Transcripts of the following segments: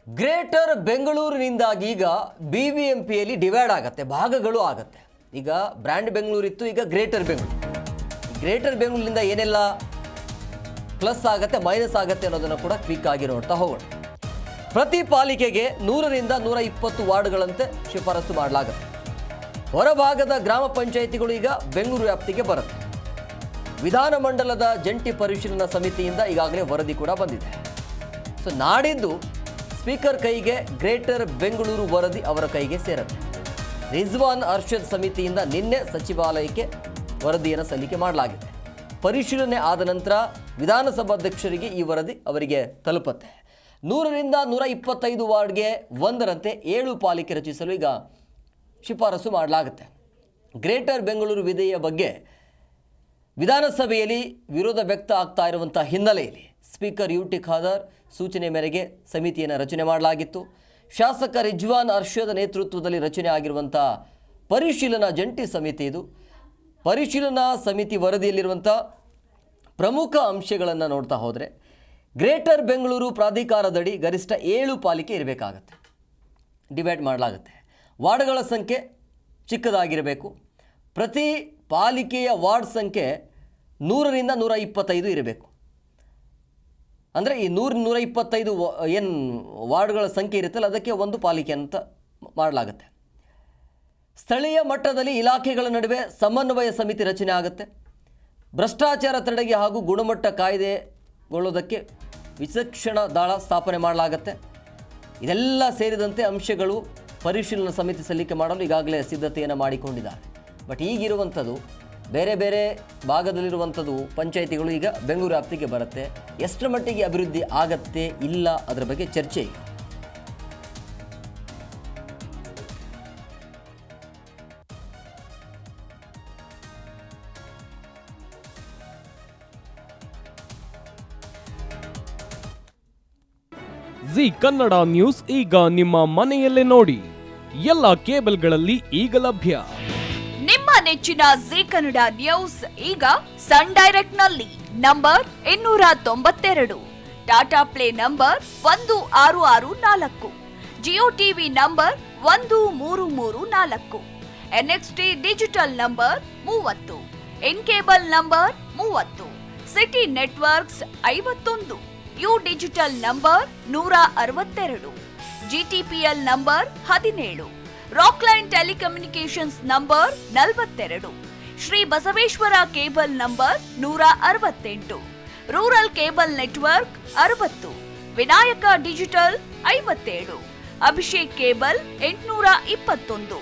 Greater ಬೆಂಗಳೂರಿನಿಂದಾಗಿ ಈಗ BBMPಯಲ್ಲಿ divide ಆಗುತ್ತೆ, ಭಾಗಗಳು ಆಗುತ್ತೆ. ಈಗ ಬ್ರ್ಯಾಂಡ್ ಬೆಂಗಳೂರು ಇತ್ತು, ಈಗ ಗ್ರೇಟರ್ ಬೆಂಗಳೂರು. ಗ್ರೇಟರ್ ಬೆಂಗಳೂರಿನಿಂದ ಏನೆಲ್ಲ ಪ್ಲಸ್ ಆಗುತ್ತೆ ಮೈನಸ್ ಆಗುತ್ತೆ ಅನ್ನೋದನ್ನು ಕೂಡ ಕ್ವಿಕ್ ಆಗಿ ನೋಡ್ತಾ ಹೋಗೋಣ. ಪ್ರತಿ ಪಾಲಿಕೆಗೆ 100ರಿಂದ 120 ವಾರ್ಡ್ಗಳಂತೆ ಶಿಫಾರಸು ಮಾಡಲಾಗುತ್ತೆ. ಹೊರಭಾಗದ ಗ್ರಾಮ ಪಂಚಾಯಿತಿಗಳು ಈಗ ಬೆಂಗಳೂರು ವ್ಯಾಪ್ತಿಗೆ ಬರುತ್ತೆ. ವಿಧಾನಮಂಡಲದ ಜಂಟಿ ಪರಿಶೀಲನಾ ಸಮಿತಿಯಿಂದ ಈಗಾಗಲೇ ವರದಿ ಕೂಡ ಬಂದಿದೆ. ಸೊ ನಾಡಿದ್ದು ಸ್ಪೀಕರ್ ಕೈಗೆ ಗ್ರೇಟರ್ ಬೆಂಗಳೂರು ವರದಿ ಅವರ ಕೈಗೆ ಸೇರುತ್ತೆ. ರಿಜ್ವಾನ್ ಅರ್ಷದ್ ಸಮಿತಿಯಿಂದ ನಿನ್ನೆ ಸಚಿವಾಲಯಕ್ಕೆ ವರದಿಯನ್ನು ಸಲ್ಲಿಕೆ ಮಾಡಲಾಗಿದೆ. ಪರಿಶೀಲನೆ ಆದ ನಂತರ ವಿಧಾನಸಭಾಧ್ಯಕ್ಷರಿಗೆ ಈ ವರದಿ ಅವರಿಗೆ ತಲುಪುತ್ತೆ. 100ರಿಂದ 125 ವಾರ್ಡ್ಗೆ ಒಂದರಂತೆ 7 ಪಾಲಿಕೆ ರಚಿಸಲು ಈಗ ಶಿಫಾರಸು ಮಾಡಲಾಗುತ್ತೆ. ಗ್ರೇಟರ್ ಬೆಂಗಳೂರು ವಿಧೇಯ ಬಗ್ಗೆ ವಿಧಾನಸಭೆಯಲ್ಲಿ ವಿರೋಧ ವ್ಯಕ್ತ ಆಗ್ತಾ ಇರುವಂಥ ಹಿನ್ನೆಲೆಯಲ್ಲಿ ಸ್ಪೀಕರ್ UT ಖಾದರ್ ಸೂಚನೆ ಮೇರೆಗೆ ಸಮಿತಿಯನ್ನು ರಚನೆ ಮಾಡಲಾಗಿತ್ತು. ಶಾಸಕ ರಿಜ್ವಾನ್ ಅರ್ಷದ್ ನೇತೃತ್ವದಲ್ಲಿ ರಚನೆ ಆಗಿರುವಂಥ ಪರಿಶೀಲನಾ ಜಂಟಿ ಸಮಿತಿ ಇದು. ಪರಿಶೀಲನಾ ಸಮಿತಿ ವರದಿಯಲ್ಲಿರುವಂಥ ಪ್ರಮುಖ ಅಂಶಗಳನ್ನು ನೋಡ್ತಾ ಹೋದರೆ ಗ್ರೇಟರ್ ಬೆಂಗಳೂರು ಪ್ರಾಧಿಕಾರದಡಿ ಗರಿಷ್ಠ 7 ಪಾಲಿಕೆ ಇರಬೇಕಾಗತ್ತೆ. ಡಿವೈಡ್ ಮಾಡಲಾಗುತ್ತೆ. ವಾರ್ಡ್ಗಳ ಸಂಖ್ಯೆ ಚಿಕ್ಕದಾಗಿರಬೇಕು. ಪ್ರತಿ ಪಾಲಿಕೆಯ ವಾರ್ಡ್ ಸಂಖ್ಯೆ 100ರಿಂದ 125 ಇರಬೇಕು. ಅಂದರೆ ಈ 100-125 ಏನು ವಾರ್ಡ್ಗಳ ಸಂಖ್ಯೆ ಇರುತ್ತಲ್ಲ ಅದಕ್ಕೆ ಒಂದು ಪಾಲಿಕೆ ಅಂತ ಮಾಡಲಾಗುತ್ತೆ. ಸ್ಥಳೀಯ ಮಟ್ಟದಲ್ಲಿ ಇಲಾಖೆಗಳ ನಡುವೆ ಸಮನ್ವಯ ಸಮಿತಿ ರಚನೆ ಆಗುತ್ತೆ. ಭ್ರಷ್ಟಾಚಾರ ತಡೆಗೆ ಹಾಗೂ ಗುಣಮಟ್ಟ ಕಾಯ್ದೆಗೊಳ್ಳೋದಕ್ಕೆ ವಿಚಕ್ಷಣಾ ದಳ ಸ್ಥಾಪನೆ ಮಾಡಲಾಗುತ್ತೆ. ಇದೆಲ್ಲ ಸೇರಿದಂತೆ ಅಂಶಗಳು ಪರಿಶೀಲನಾ ಸಮಿತಿ ಸಲ್ಲಿಕೆ ಮಾಡಲು ಈಗಾಗಲೇ ಸಿದ್ಧತೆಯನ್ನು ಮಾಡಿಕೊಂಡಿದ್ದಾರೆ. ಬಟ್ ಈಗಿರುವಂಥದ್ದು ಬೇರೆ ಬೇರೆ ಭಾಗದಲ್ಲಿರುವಂಥದ್ದು ಪಂಚಾಯಿತಿಗಳು ಈಗ ಬೆಂಗಳೂರು ವ್ಯಾಪ್ತಿಗೆ ಬರುತ್ತೆ. ಎಷ್ಟರ ಮಟ್ಟಿಗೆ ಅಭಿವೃದ್ಧಿ ಆಗತ್ತೆ ಇಲ್ಲ ಅದರ ಬಗ್ಗೆ ಚರ್ಚೆ ಈಗ. ಜಿ ಕನ್ನಡ ನ್ಯೂಸ್ ಈಗ ನಿಮ್ಮ ಮನೆಯಲ್ಲೇ ನೋಡಿ. ಎಲ್ಲ ಕೇಬಲ್ಗಳಲ್ಲಿ ಈಗ ಲಭ್ಯ. ನಿಮ್ಮ ನೆಚ್ಚಿನ ಜಿ ಕನ್ನಡ ನ್ಯೂಸ್ ಈಗ ಸನ್ ಡೈರೆಕ್ಟ್ ನಲ್ಲಿ number 292, Tata play number 1664, Jio TV number 1334, NXT digital number 30, in cable number 30, city networks 51, U digital number 162, GTPL number 17, Rockline telecommunications number 42, Shri Basaveshwara cable number 168, rural cable network 60, Vinayaka digital 57, Abhishek cable 821,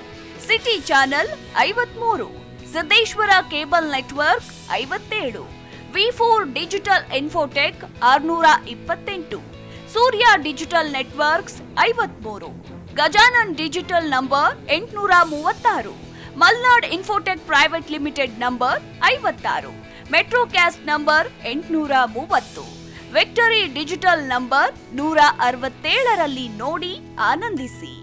city channel 53, Siddeshwara cable network 57, V4 digital Infotech 628, Surya digital networks 53, Gajanan digital number 836, Malnad infotech private limited number 56, Metrocast number 830, victory digital number 167ರಲ್ಲಿ ನೋಡಿ ಆನಂದಿಸಿ.